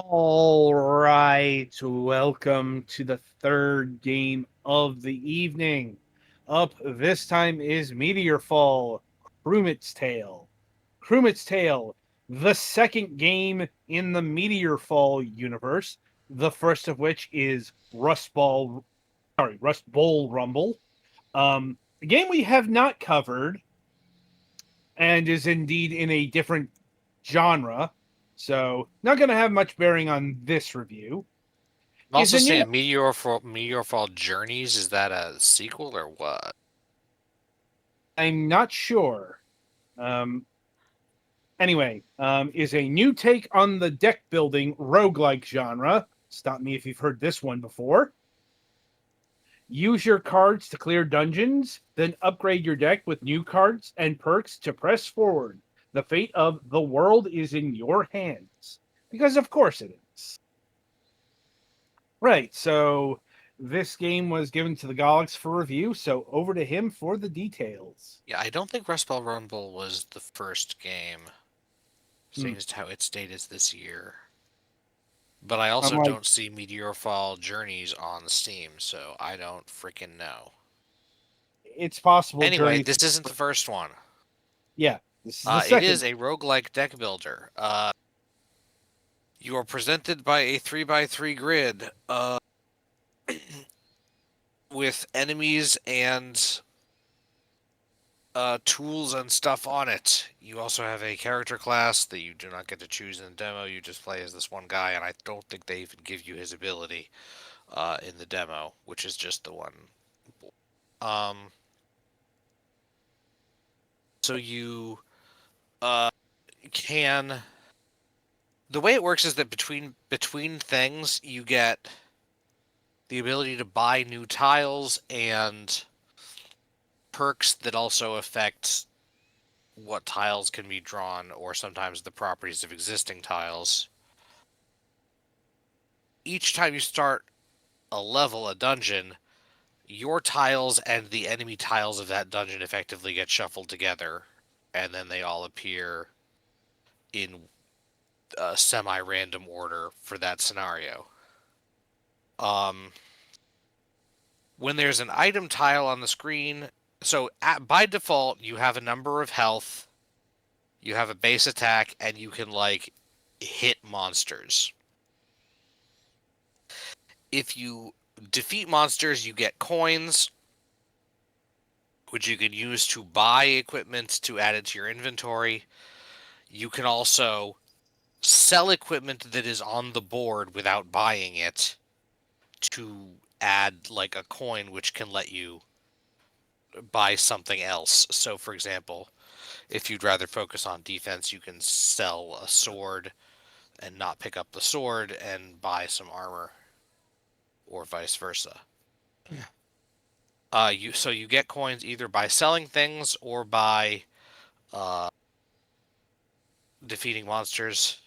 All right, welcome to the third game of the evening. Up this time is Meteorfall, Krumit's Tale. Krumit's Tale, the second game in the Meteorfall universe, the first of which is Rust Bowl Rumble. A game we have not covered and is indeed in a different genre. So, not going to have much bearing on this review. I'm Is also a new. saying Meteorfall Journeys. Is that a sequel or what? I'm not sure. Um, is a new take on the deck building roguelike genre. Stop me if you've heard this one before. Use your cards to clear dungeons, then upgrade your deck with new cards and perks to press forward. The fate of the world is in your hands. Because of course it is. Right, so this game was given to the Golux for review, so over to him for the details. Yeah, I don't think Rust Belt Rumble was the first game, Hmm. seeing as how its date is this year. But I also Unlike, don't see Meteorfall Journeys on Steam, so I don't freaking know. it's possible Anyway, Journey. this isn't the first one. Yeah, this is the It is second. a roguelike deck builder. You are presented by a 3x3 grid with enemies and tools and stuff on it. You also have a character class that you do not get to choose in the demo. You just play as this one guy, and I don't think they even give you his ability in the demo, which is just the one. Um, so you uh, can. The way it works is that between things, you get the ability to buy new tiles and perks that also affect what tiles can be drawn, or sometimes the properties of existing tiles. Each time you start a dungeon, your tiles and the enemy tiles of that dungeon effectively get shuffled together, and then they all appear in a semi-random order for that scenario. Um, when there's an item tile on the screen, by default, you have a number of health, you have a base attack, and you can, like, hit monsters. If you defeat monsters, you get coins, which you can use to buy equipment to add it to your inventory. You can also sell equipment that is on the board without buying it to add, like, a coin, which can let you buy something else. So, for example, if you'd rather focus on defense, you can sell a sword and not pick up the sword and buy some armor, or vice versa. You get coins either by selling things or by uh, defeating monsters.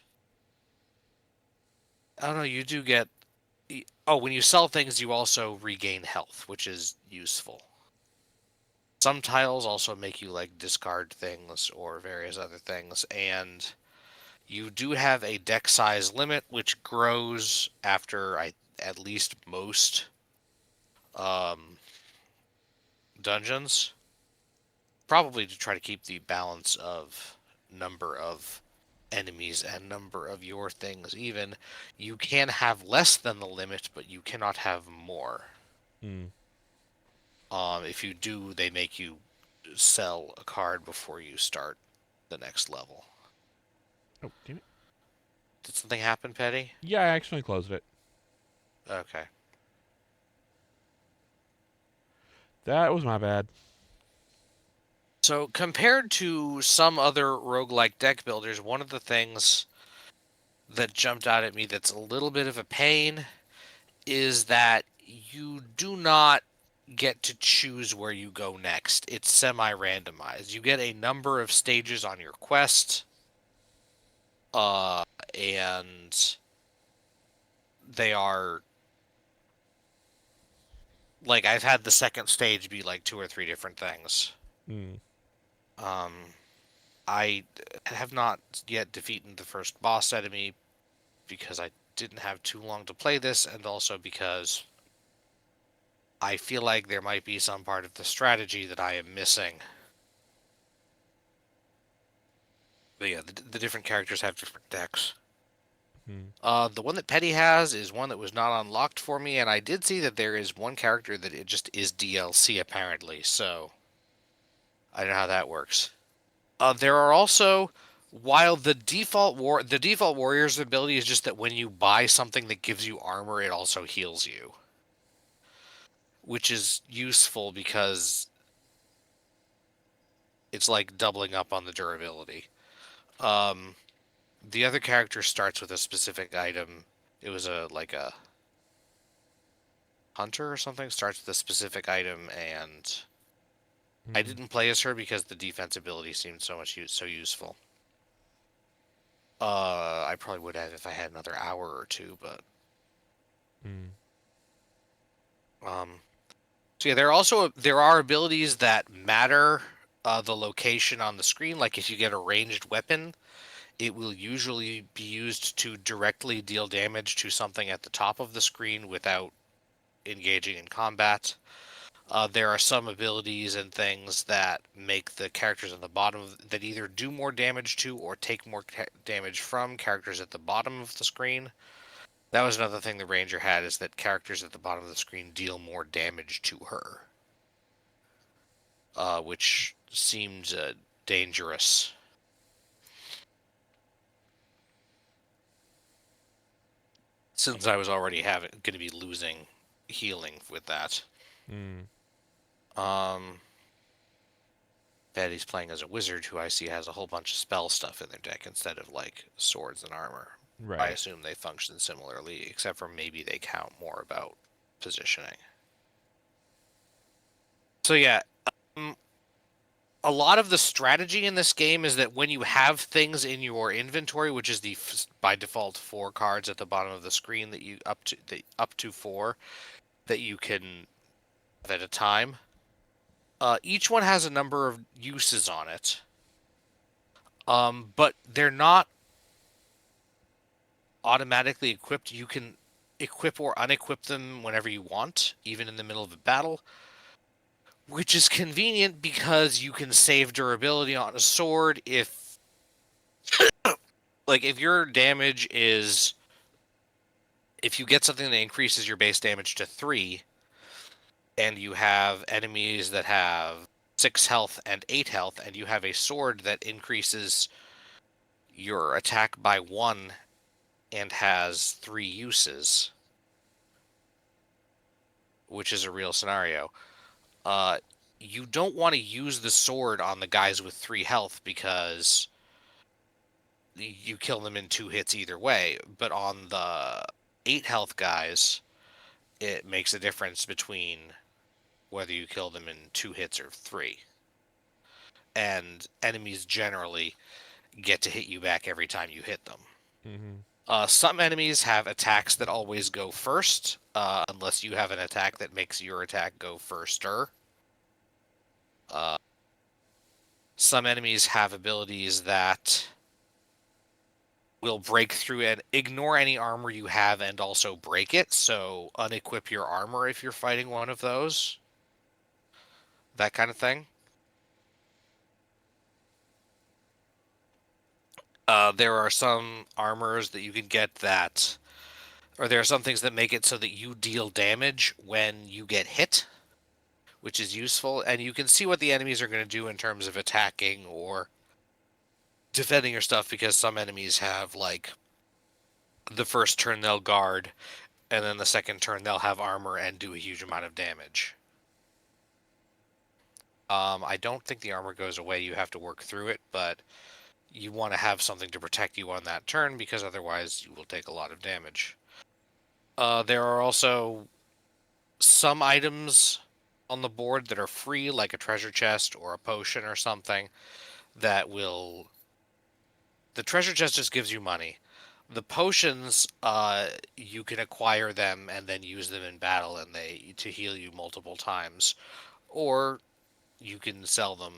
I don't know. You do get. Oh, when you sell things, you also regain health, which is useful. Some tiles also make you, like, discard things or various other things, and you do have a deck size limit, which grows after at least most um, dungeons, probably to try to keep the balance of number of enemies and number of your things even. You can have less than the limit, but you cannot have more. Hmm. If you do, they make you sell a card before you start the next level. Oh, damn it. Did something happen, Petty? Yeah, I actually closed it. Okay. That was my bad. So, compared to some other roguelike deck builders, one of the things that jumped out at me that's a little bit of a pain is that you do not get to choose where you go next. It's semi-randomized. You get a number of stages on your quest, and they are, like, I've had the second stage be like two or three different things. Hmm. Um, I have not yet defeated the first boss enemy because I didn't have too long to play this, and also because I feel like there might be some part of the strategy that I am missing. But yeah, the different characters have different decks. The one that Petty has is one that was not unlocked for me, and I did see that there is one character that it just is DLC apparently, so I don't know how that works. There are also, while the default warrior's ability is just that when you buy something that gives you armor, it also heals you, which is useful because it's like doubling up on the durability. The other character starts with a specific item. It was a hunter or something, starts with a specific item, and I didn't play as her because the defense ability seemed so useful. I probably would have if I had another hour or two, but so yeah, there are abilities that matter the location on the screen. Like if you get a ranged weapon, it will usually be used to directly deal damage to something at the top of the screen without engaging in combat. There are some abilities and things that make the characters at the bottom that either do more damage to or take more damage from characters at the bottom of the screen. That was another thing the Ranger had, is that characters at the bottom of the screen deal more damage to her, which seemed dangerous. Since I was already going to be losing healing with that. Betty's playing as a wizard who I see has a whole bunch of spell stuff in their deck instead of like swords and armor. Right. I assume they function similarly, except for maybe they count more about positioning. So yeah, a lot of the strategy in this game is that when you have things in your inventory, which is the by default 4 cards at the bottom of the screen that you up to 4 that you can have at a time. Each one has a number of uses on it, but they're not automatically equipped. You can equip or unequip them whenever you want, even in the middle of a battle, which is convenient because you can save durability on a sword if your damage is, if you get something that increases your base damage to 3 and you have enemies that have 6 health and 8 health and you have a sword that increases your attack by 1 and has 3 uses, which is a real scenario, you don't want to use the sword on the guys with 3 health because you kill them in 2 hits either way. But on the 8 health guys, it makes a difference between whether you kill them in 2 hits or 3. And enemies generally get to hit you back every time you hit them. Some enemies have attacks that always go first, unless you have an attack that makes your attack go firster. Some enemies have abilities that will break through and ignore any armor you have and also break it, so unequip your armor if you're fighting one of those. That kind of thing. There are some armors that you can get that, or there are some things that make it so that you deal damage when you get hit, which is useful, and you can see what the enemies are going to do in terms of attacking or defending your stuff, because some enemies have, like, the first turn they'll guard, and then the second turn they'll have armor and do a huge amount of damage. I don't think the armor goes away. You have to work through it, but you want to have something to protect you on that turn, because otherwise you will take a lot of damage. There are also some items on the board that are free, like a treasure chest or a potion or something, that will... The treasure chest just gives you money. The potions, you can acquire them and then use them in battle and to heal you multiple times. Or you can sell them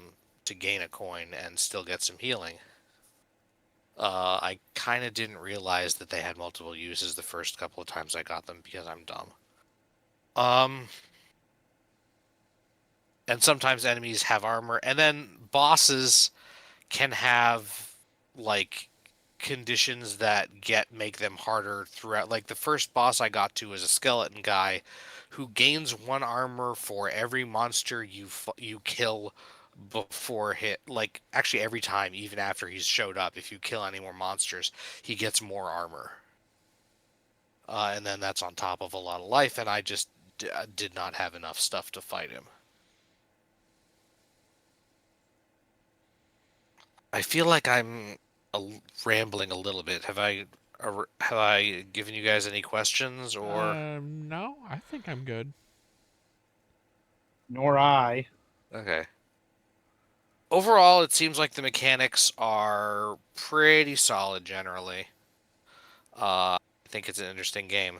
to gain a coin and still get some healing. I kind of didn't realize that they had multiple uses the first couple of times I got them because I'm dumb. And sometimes enemies have armor, and then bosses can have like conditions that make them harder throughout. Like the first boss I got to was a skeleton guy who gains one armor for every monster you kill before hit. Like actually every time, even after he's showed up, if you kill any more monsters, he gets more armor. And then that's on top of a lot of life, and I just did not have enough stuff to fight him. I feel like I'm rambling a little bit. Have I given you guys any questions or? No, I think I'm good. Nor I. Okay. Overall, it seems like the mechanics are pretty solid generally. I think it's an interesting game.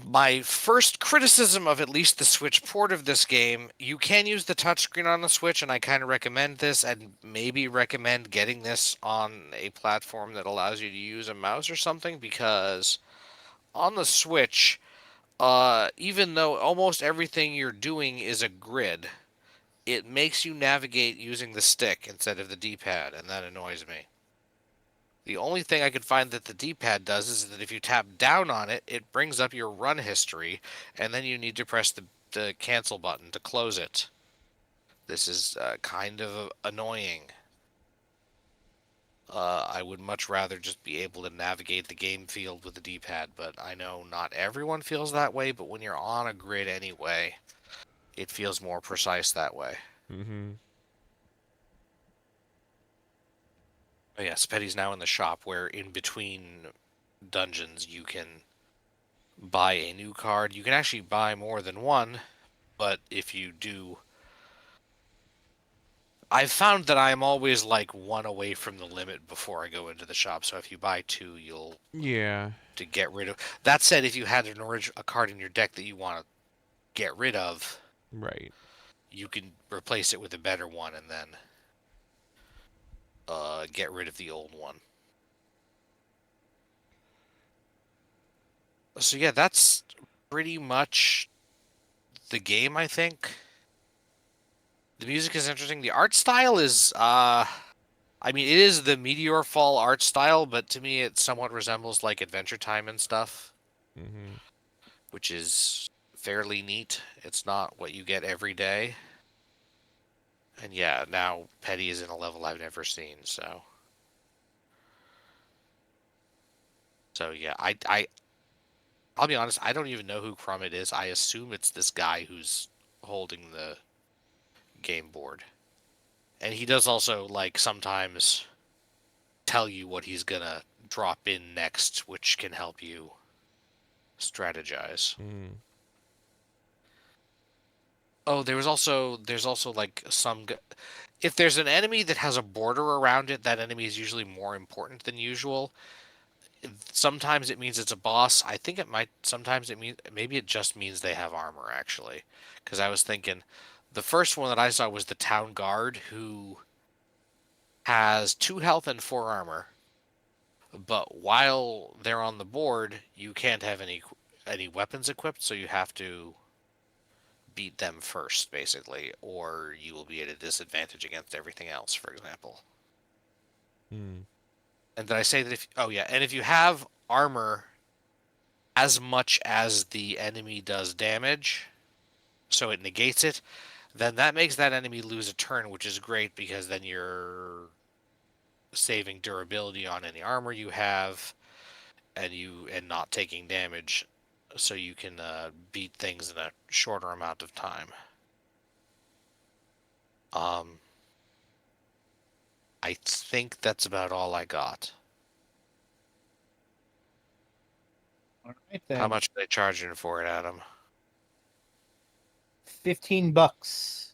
My first criticism of at least the Switch port of this game, you can use the touchscreen on the Switch, and I kind of recommend this, and maybe recommend getting this on a platform that allows you to use a mouse or something, because on the Switch, even though almost everything you're doing is a grid, it makes you navigate using the stick instead of the D-pad, and that annoys me. The only thing I could find that the D-pad does is that if you tap down on it, it brings up your run history, and then you need to press the cancel button to close it. This is kind of annoying. I would much rather just be able to navigate the game field with the D-pad, but I know not everyone feels that way, but when you're on a grid anyway, it feels more precise that way. Mm-hmm. Oh yeah, Spetty's now in the shop where in between dungeons you can buy a new card. You can actually buy more than one, but if you do, I've found that I'm always like one away from the limit before I go into the shop. So if you buy two, you'll Yeah. to get rid of. That said, if you had a card in your deck that you want to get rid of, Right. you can replace it with a better one and then get rid of the old one. So yeah, that's pretty much the game, I think. The music is interesting. The art style is, I mean, it is the Meteorfall art style, but to me it somewhat resembles like Adventure Time and stuff, Mm-hmm. which is fairly neat. It's not what you get every day. And yeah, now Petty is in a level I've never seen, so. So yeah, I'll be honest, I don't even know who Krumit is. I assume it's this guy who's holding the game board. And he does also, like, sometimes tell you what he's gonna drop in next, which can help you strategize. Mm. Oh, there's also like if there's an enemy that has a border around it, that enemy is usually more important than usual. Sometimes it means it's a boss. I think it might. Sometimes it means maybe it just means they have armor actually, because I was thinking the first one that I saw was the town guard who has 2 health and 4 armor. But while they're on the board, you can't have any weapons equipped, so you have to beat them first, basically, or you will be at a disadvantage against everything else, for example. Mm. And did I say that if... Oh, yeah, and if you have armor as much as the enemy does damage, so it negates it, then that makes that enemy lose a turn, which is great, because then you're saving durability on any armor you have, and not taking damage, so you can beat things in a shorter amount of time. I think that's about all I got. All right then. How much are they charging for it, Adam? $15.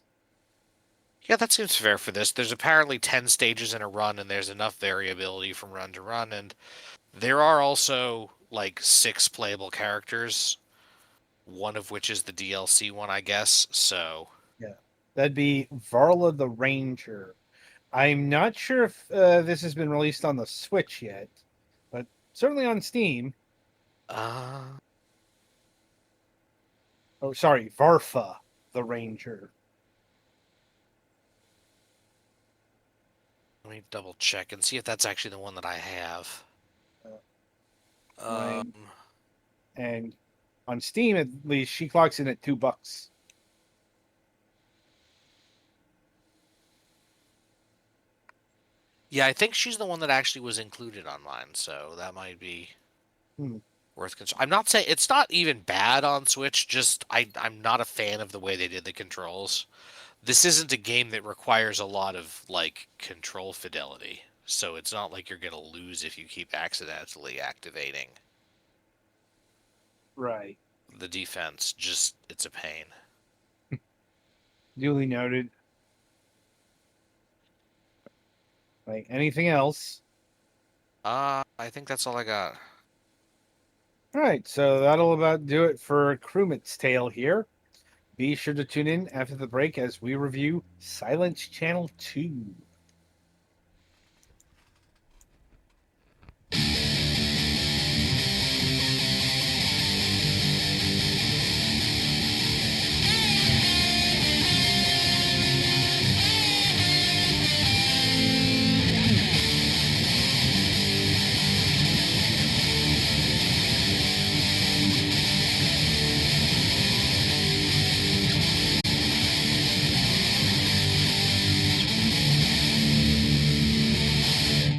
Yeah, that seems fair for this. There's apparently 10 stages in a run, and there's enough variability from run to run, and there are also like 6 playable characters, one of which is the DLC one, I guess. So Yeah, that'd be Varla the Ranger, I'm not sure if this has been released on the Switch yet, but certainly on Steam. Uh, Oh, sorry, Varfa, the Ranger. Let me double check and see if that's actually the one that I have. Right. Um, And on Steam, at least, she clocks in at $2. yeah, I think she's the one that actually was included on mine, so that might be Hmm. worth considering. I'm not saying it's not even bad on Switch. Just I'm not a fan of the way they did the controls. This isn't a game that requires a lot of like control fidelity, so it's not like you're gonna lose if you keep accidentally activating Right. the defense. Just it's a pain. Duly noted. Like anything else? I think that's all I got. All right, so that'll about do it for Krumit's Tale here. Be sure to tune in after the break as we review Silence Channel 2.